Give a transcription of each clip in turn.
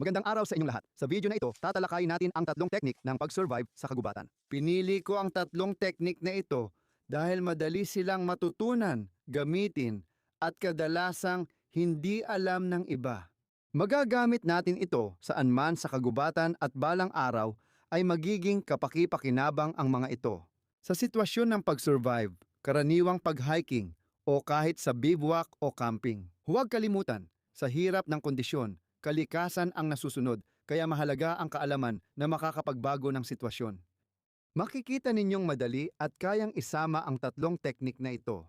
Magandang araw sa inyong lahat. Sa video na ito, tatalakayin natin ang tatlong teknik ng pag-survive sa kagubatan. Pinili ko ang tatlong teknik na ito dahil madali silang matutunan, gamitin, at kadalasang hindi alam ng iba. Magagamit natin ito saan man sa kagubatan at balang araw ay magiging kapaki-pakinabang ang mga ito. Sa sitwasyon ng pag-survive, karaniwang pag-hiking, o kahit sa bivouac o camping. Huwag kalimutan, sa hirap ng kondisyon, kalikasan ang nasusunod, kaya mahalaga ang kaalaman na makakapagbago ng sitwasyon. Makikita ninyong madali at kayang isama ang tatlong teknik na ito.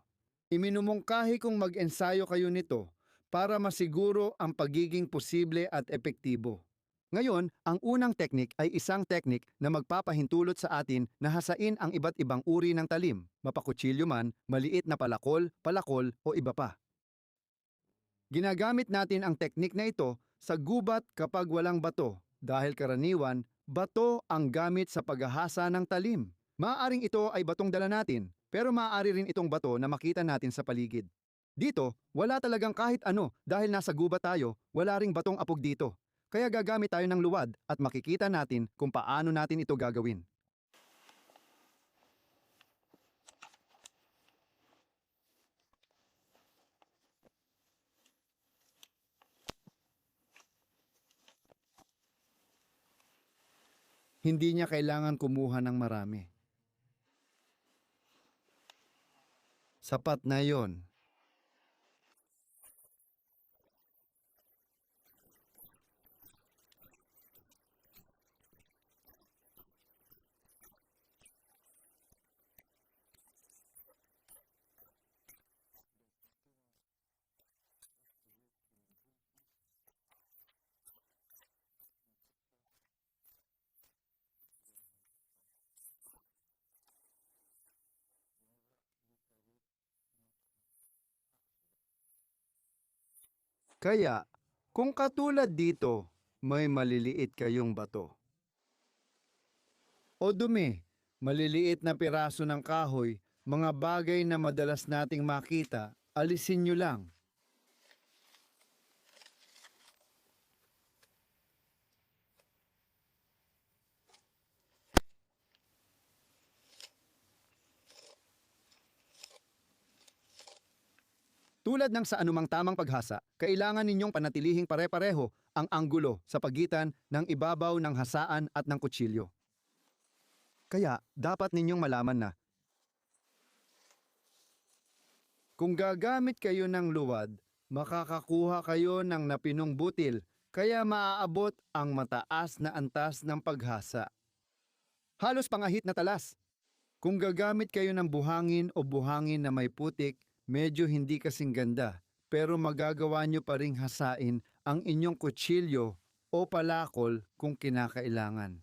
Iminumungkahi kong mag-ensayo kayo nito para masiguro ang pagiging posible at epektibo. Ngayon, ang unang teknik ay isang teknik na magpapahintulot sa atin na hasain ang iba't ibang uri ng talim, mapakutsilyo man, maliit na palakol, palakol o iba pa. Ginagamit natin ang teknik na ito sa gubat kapag walang bato dahil karaniwan, bato ang gamit sa paghahasa ng talim. Maaaring ito ay batong dala natin, pero maaari rin itong bato na makita natin sa paligid. Dito, wala talagang kahit ano dahil nasa gubat tayo, wala ring batong apog dito. Kaya gagamit tayo ng luwad at makikita natin kung paano natin ito gagawin. Hindi niya kailangan kumuha ng marami. Sapat na yon. Kaya, kung katulad dito, may maliliit kayong bato. O dumi, maliliit na piraso ng kahoy, mga bagay na madalas nating makita, alisin nyo lang. Tulad ng sa anumang tamang paghasa, kailangan ninyong panatilihing pare-pareho ang anggulo sa pagitan ng ibabaw ng hasaan at ng kutsilyo. Kaya, dapat ninyong malaman na Kung gagamit kayo ng luwad, makakakuha kayo ng napinong butil, kaya maaabot ang mataas na antas ng paghasa. halos pangahit na talas. Kung gagamit kayo ng buhangin o buhangin na may putik, medyo hindi kasing ganda, pero magagawa nyo pa ring hasain ang inyong kutsilyo o palakol kung kinakailangan.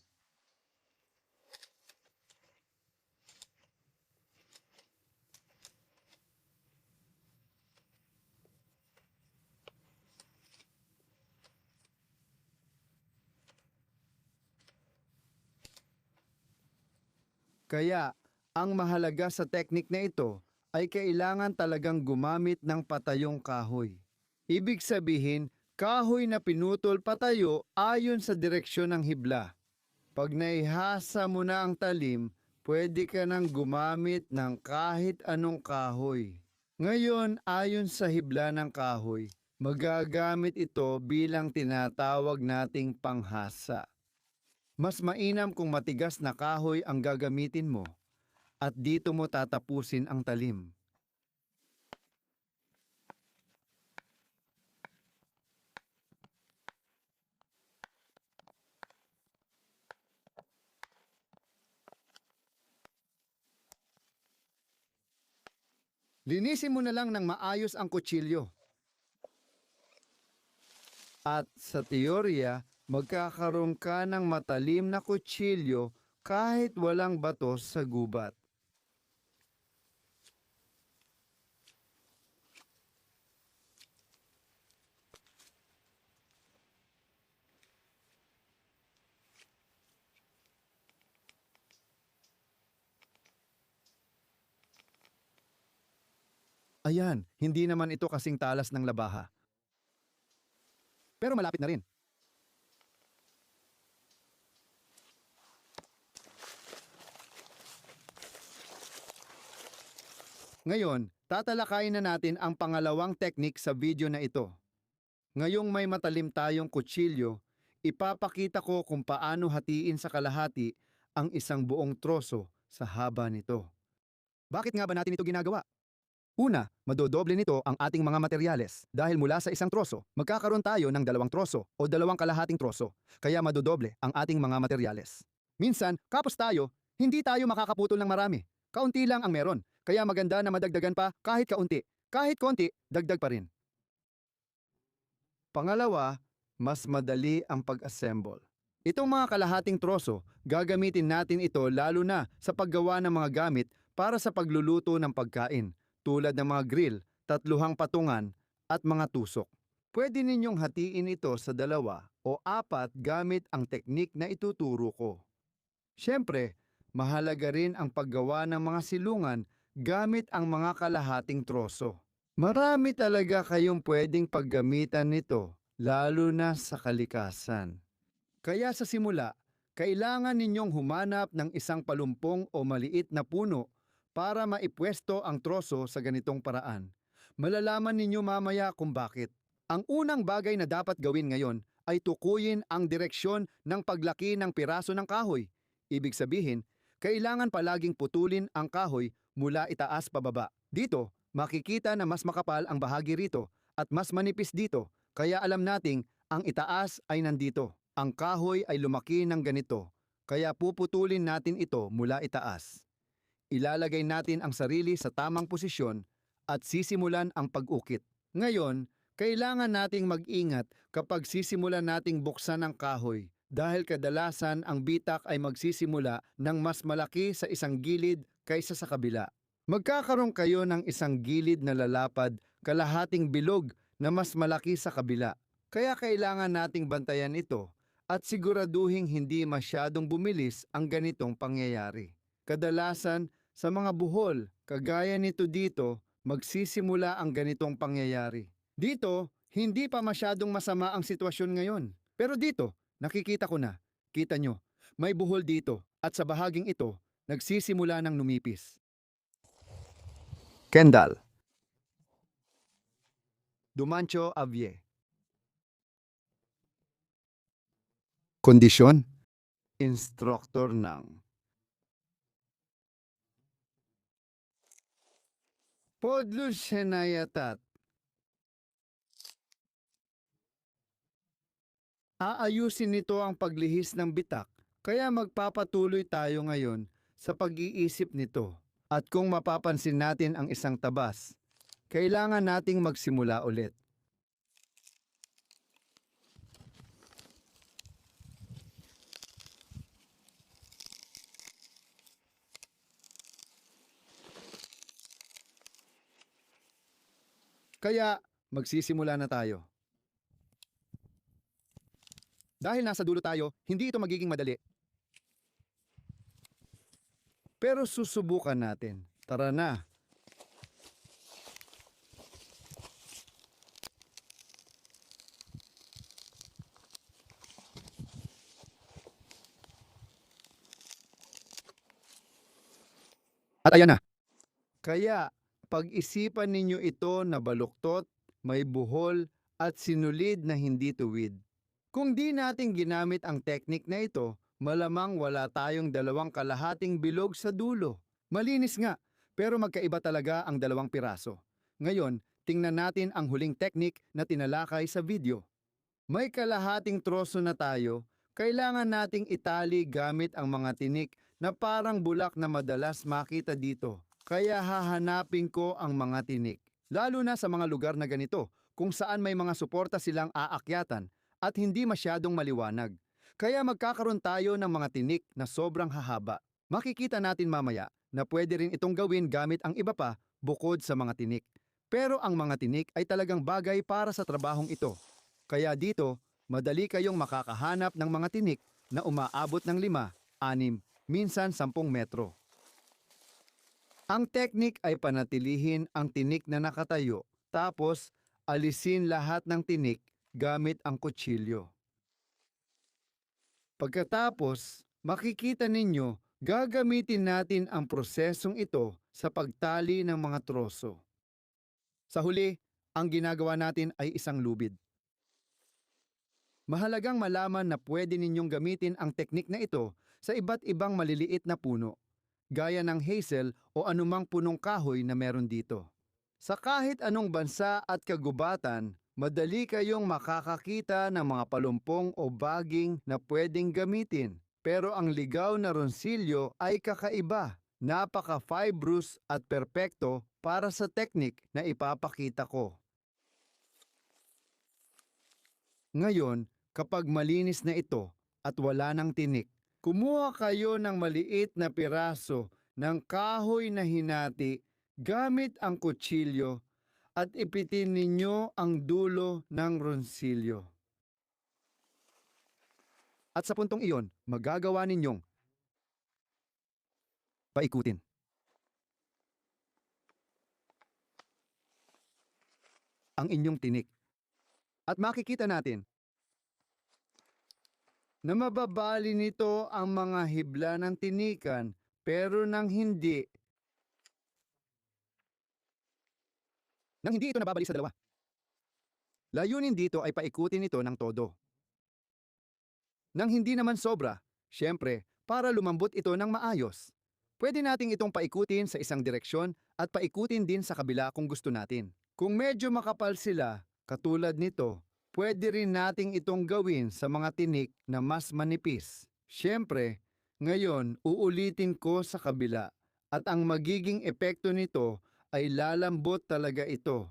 Kaya, ang mahalaga sa teknik na ito ay kailangan talagang gumamit ng patayong kahoy. Ibig sabihin, kahoy na pinutol patayo ayon sa direksyon ng hibla. Pag naihasa mo na ang talim, pwede ka nang gumamit ng kahit anong kahoy. Ngayon, ayon sa hibla ng kahoy, magagamit ito bilang tinatawag nating panghasa. Mas mainam kung matigas na kahoy ang gagamitin mo at dito mo tatapusin ang talim. Linisin mo na lang ng maayos ang kutsilyo. At sa teorya, magkakaroon ka ng matalim na kutsilyo kahit walang bato sa gubat. Ayan, hindi naman ito kasing talas ng labaha. Pero malapit na rin. Ngayon, tatalakayin na natin ang pangalawang teknik sa video na ito. Ngayong may matalim tayong kutsilyo, ipapakita ko kung paano hatiin sa kalahati ang isang buong troso sa haba nito. Bakit nga ba natin ito ginagawa? Una, madodoble nito ang ating mga materyales. Dahil mula sa isang troso, magkakaroon tayo ng dalawang troso o dalawang kalahating troso. Kaya madodoble ang ating mga materyales. Minsan, kapos tayo, hindi tayo makakaputol ng marami. Kaunti lang ang meron. Kaya maganda na madagdagan pa kahit kaunti. Kahit konti, dagdag pa rin. Pangalawa, mas madali ang pag-assemble. Itong mga kalahating troso, gagamitin natin ito lalo na sa paggawa ng mga gamit para sa pagluluto ng pagkain, tulad ng mga grill, tatluhang patungan, at mga tusok. Pwede ninyong hatiin ito sa 2 o 4 gamit ang teknik na ituturo ko. Siyempre, mahalaga rin ang paggawa ng mga silungan gamit ang mga kalahating troso. Marami talaga kayong pwedeng paggamitan nito, lalo na sa kalikasan. Kaya sa simula, kailangan ninyong humanap ng isang palumpong o maliit na puno para maipwesto ang troso sa ganitong paraan. Malalaman ninyo mamaya kung bakit. Ang unang bagay na dapat gawin ngayon ay tukuyin ang direksyon ng paglaki ng piraso ng kahoy. Ibig sabihin, kailangan palaging putulin ang kahoy mula itaas pababa. Dito, makikita na mas makapal ang bahagi rito at mas manipis dito, kaya alam nating ang itaas ay nandito. Ang kahoy ay lumaki ng ganito, kaya puputulin natin ito mula itaas. Ilalagay natin ang sarili sa tamang posisyon at sisimulan ang pag-ukit. Ngayon, kailangan nating mag-ingat kapag sisimulan nating buksan ang kahoy dahil kadalasan ang bitak ay magsisimula ng mas malaki sa isang gilid kaysa sa kabila. Magkakaroon kayo ng isang gilid na lalapad, kalahating bilog na mas malaki sa kabila. Kaya kailangan nating bantayan ito at siguraduhing hindi masyadong bumilis ang ganitong pangyayari. Kadalasan, sa mga buhol, kagaya nito dito, magsisimula ang ganitong pangyayari. Dito, hindi pa masyadong masama ang sitwasyon ngayon. Pero dito, nakikita ko na. Kita nyo, may buhol dito at sa bahaging ito, nagsisimula ng numipis. Kendall Dumancho Avie. Kondisyon? Instruktor ng Podlushenayatat. Aayusin nito ang paglihis ng bitak, kaya magpapatuloy tayo ngayon sa pag-iisip nito. At kung mapapansin natin ang isang tabas, kailangan nating magsimula ulit. Kaya, magsisimula na tayo. Dahil nasa dulo tayo, hindi ito magiging madali. Pero susubukan natin. Tara na. At ayan na. Kaya, pag-isipan ninyo ito na baluktot, may buhol, at sinulid na hindi tuwid. Kung di natin ginamit ang teknik na ito, malamang wala tayong 2 kalahating bilog sa dulo. Malinis nga, pero magkaiba talaga ang 2 piraso. Ngayon, tingnan natin ang huling teknik na tinalakay sa video. May kalahating troso na tayo, kailangan nating itali gamit ang mga tinik na parang bulak na madalas makita dito. Kaya hahanapin ko ang mga tinik. Lalo na sa mga lugar na ganito, kung saan may mga suporta silang aakyatan at hindi masyadong maliwanag. Kaya magkakaroon tayo ng mga tinik na sobrang hahaba. Makikita natin mamaya na pwede rin itong gawin gamit ang iba pa bukod sa mga tinik. Pero ang mga tinik ay talagang bagay para sa trabahong ito. Kaya dito, madali kayong makakahanap ng mga tinik na umaabot ng 5, 6, minsan 10 metro. Ang teknik ay panatilihin ang tinik na nakatayo, tapos alisin lahat ng tinik gamit ang kutsilyo. Pagkatapos, makikita ninyo Gagamitin natin ang prosesong ito sa pagtali ng mga troso. Sa huli, ang ginagawa natin ay isang lubid. Mahalagang malaman na pwede ninyong gamitin ang teknik na ito sa iba't ibang maliliit na puno, gaya ng hazel o anumang punong kahoy na meron dito. Sa kahit anong bansa at kagubatan, madali kayong makakakita ng mga palumpong o baging na pwedeng gamitin. Pero ang ligaw na ronsilyo ay kakaiba, napaka-fibrous at perpekto para sa teknik na ipapakita ko. Ngayon, kapag malinis na ito at wala ng tinik, kumuha kayo ng maliit na piraso ng kahoy na hinati gamit ang kutsilyo at ipitin ninyo ang dulo ng ronsilyo. At sa puntong iyon, magagawa ninyong paikutin. Ang inyong tinik. At makikita natin na mababali nito ang mga hibla ng tinikan pero nang hindi ito nababali sa dalawa. Layunin dito ay paikutin ito ng todo. Nang hindi naman sobra, syempre, para lumambot ito ng maayos. Pwede nating itong paikutin sa isang direksyon at paikutin din sa kabila kung gusto natin. Kung medyo makapal sila, katulad nito, pwede rin nating itong gawin sa mga tinik na mas manipis. Syempre, ngayon uulitin ko sa kabila at ang magiging epekto nito ay lalambot talaga ito.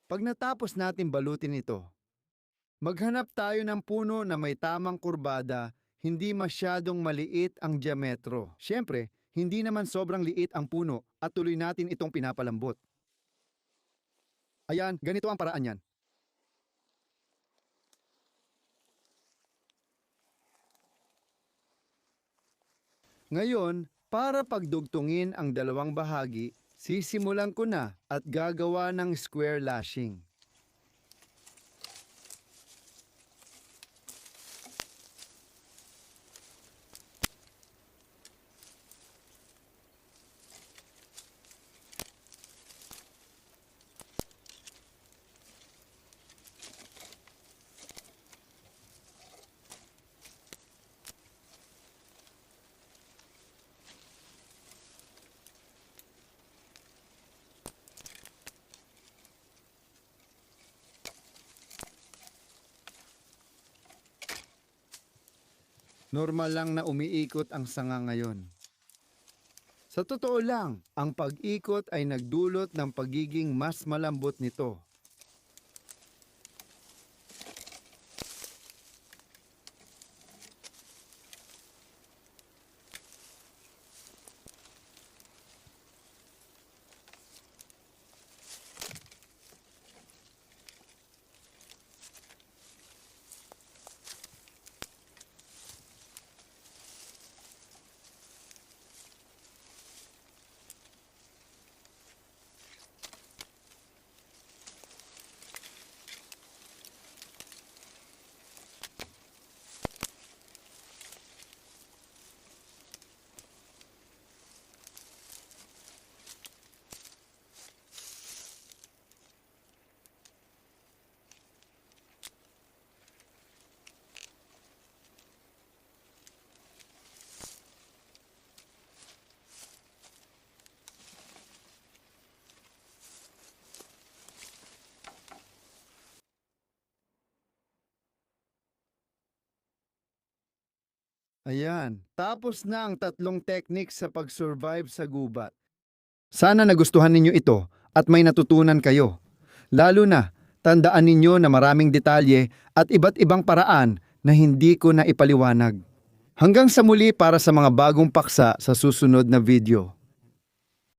Pag natapos natin balutin ito, maghanap tayo ng puno na may tamang kurbada, hindi masyadong maliit ang diametro. Siyempre, hindi naman sobrang liit ang puno at tuloy natin itong pinapalambot. Ayan, ganito ang paraan yan. Ngayon, para pagdugtungin ang dalawang bahagi, sisimulan ko na at gagawa ng square lashing. Normal lang na umiikot ang sanga ngayon. Sa totoo lang, ang pag-ikot ay nagdulot ng pagiging mas malambot nito. Ayan, tapos na ang 3 techniques sa pag-survive sa gubat. Sana nagustuhan ninyo ito at may natutunan kayo. Lalo na, tandaan ninyo na maraming detalye at iba't ibang paraan na hindi ko na ipaliwanag. Hanggang sa muli para sa mga bagong paksa sa susunod na video.